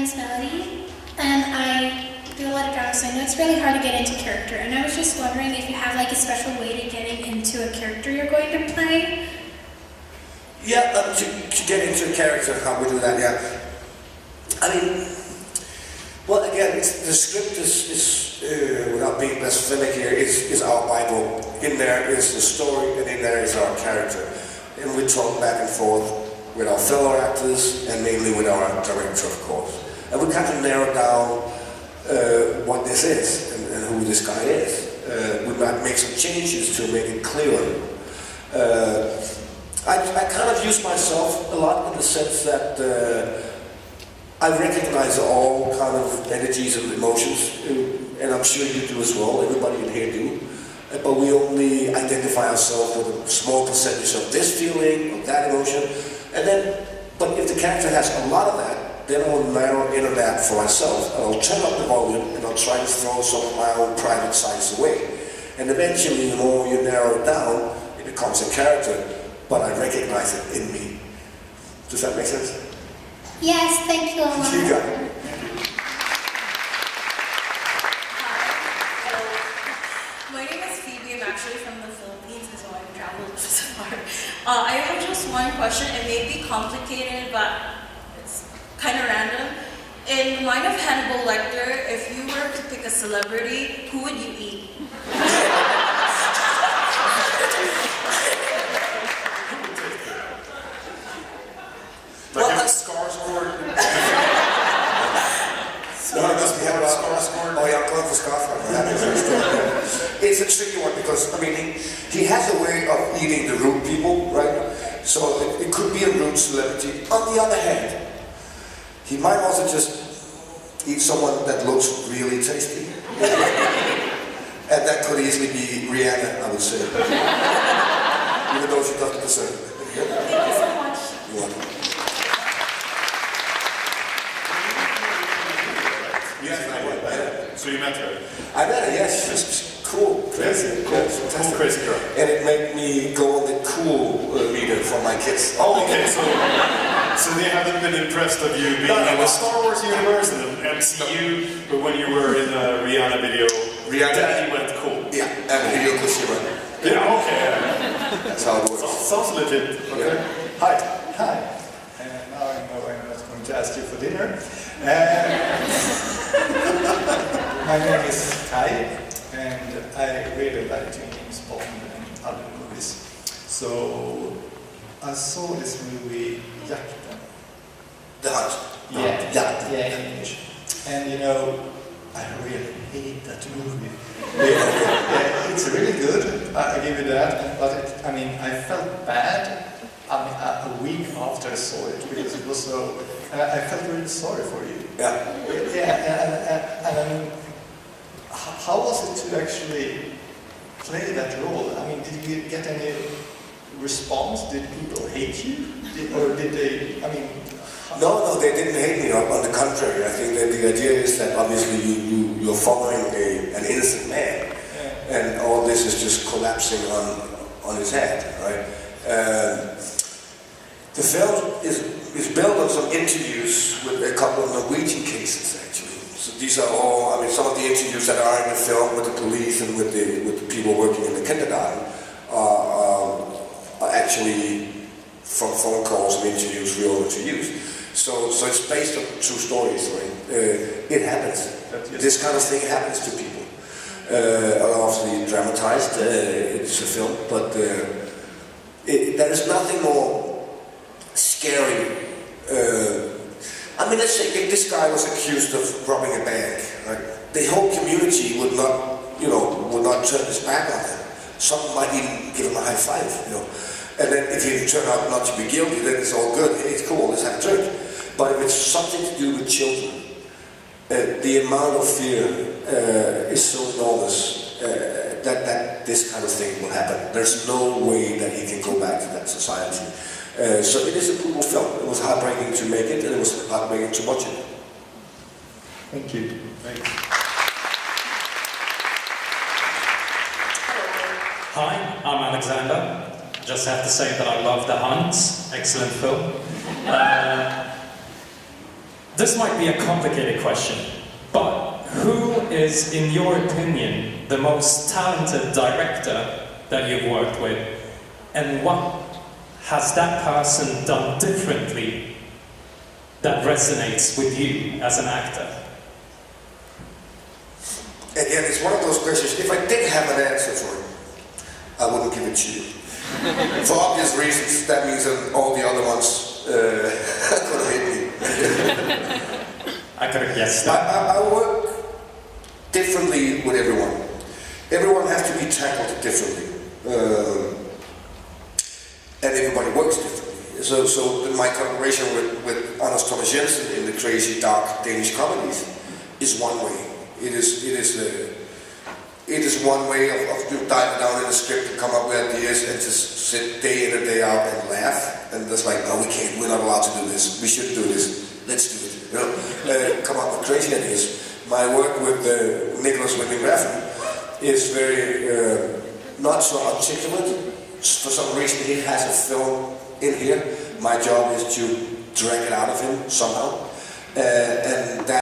name's Melody, and I do a lot of drama, so I know it's really hard to get into character. And I was just wondering if you have like a special way to getting into a character you're going to play. Yeah, to get into a character, how we do that, yeah. I mean, well, again, the script is without being blasphemic here, is our Bible. In there is the story, and in there is our character. And we talk back and forth with our fellow actors, and mainly with our director, of course. And we kind of narrow down what this is, and who this guy is. We might make some changes to make it clearer. I kind of use myself a lot in the sense that I recognize all kind of energies and emotions, and I'm sure you do as well, everybody in here do. But we only identify ourselves with a small percentage of this feeling, of that emotion, and then, but if the character has a lot of that, then I'll narrow in on that for myself, and I'll turn up the volume, and I'll try to throw some of my own private sides away. And eventually, the more you narrow it down, it becomes a character, but I recognize it in me. Does that make sense? Yes, thank you a lot. You got it. My name is Phoebe. I'm actually from the Philippines, so I've traveled this far. I have just one question. It may be complicated, but it's kind of random. In the mind of Hannibal Lecter, if you were to pick a celebrity, who would you eat? Like Skarsgård. Oh yeah, I'm going for Skarsgård. It's a tricky one because, I mean, he has a way of eating the rude people, right? So it could be a rude celebrity. On the other hand, he might also just eat someone that looks really tasty. And that could easily be Rihanna, I would say. Even though she doesn't deserve it. Thank you so much. You're welcome. So you met her? I met her, yes. She's cool, crazy, cool, fantastic. Cool, crazy girl. And it made me go on the cool meter for my kids. Oh, okay, so they haven't been impressed of you being in the Star Wars universe and the MCU, but when you were in a Rihanna video, Daddy went cool. Yeah, and Hideo Kojima. Yeah, okay. That's how it works. Sounds legit. Okay. Yeah. Hi. Hi. Now I know I'm not going to ask you for dinner. My name is Kai, and I really like James Bond and other movies. So I saw this movie, Jakten. The Hunt. Yeah, in English. And you know, I really hate that movie. Yeah, it's really good, I give you that, but I mean, I felt bad a week after I saw it, because it was so, I felt really sorry for you. Yeah. Yeah, and I mean, how was it to actually play that role? I mean, did you get any response? Did people hate you? Or did they, I mean... No, they didn't hate me. On the contrary, I think that the idea is that obviously you're following an innocent man, yeah. And all this is just collapsing on his head, right? The film is built on some interviews with a couple of Norwegian cases, actually. So these are all, I mean, some of the interviews that are in the film with the police and with the people working in the kindergarten are actually from phone calls and interviews we over to use. So it's based on true stories, right? It happens. This kind of thing happens to people. Obviously dramatized, it's a film, but there is nothing more scary. I mean, let's say if this guy was accused of robbing a bank, right? The whole community would not turn his back on him. Some might even give him a high five, you know. And then if he turn out not to be guilty, then it's all good. Hey, it's cool, let's have a drink. But if it's something to do with children, the amount of fear is so enormous that this kind of thing will happen. There's no way that he can go back to that society. So it is a brutal film. It was heartbreaking to make it, and it was heartbreaking to watch it. Thank you. Thanks. Hi, I'm Alexander. Just have to say that I love The Hunt. Excellent film. this might be a complicated question, but who is, in your opinion, the most talented director that you've worked with, and what has that person done differently that resonates with you as an actor? Again, it's one of those questions, if I did have an answer for it, I wouldn't give it to you. For obvious reasons, that means that all the other ones could hate me. I could have guessed that. I work differently with everyone. Everyone has to be tackled differently. And everybody works differently. So my collaboration with Anders Thomas Jensen in the crazy, dark Danish comedies is one way. It is one way of diving down in the script and come up with ideas and just sit day in and day out and laugh. And just like, no, we can't, we're not allowed to do this. We should do this. Let's do it. You know, come up with crazy ideas. My work with Mikkelsen is very not so articulate. For some reason, he has a film in here. My job is to drag it out of him somehow, and that.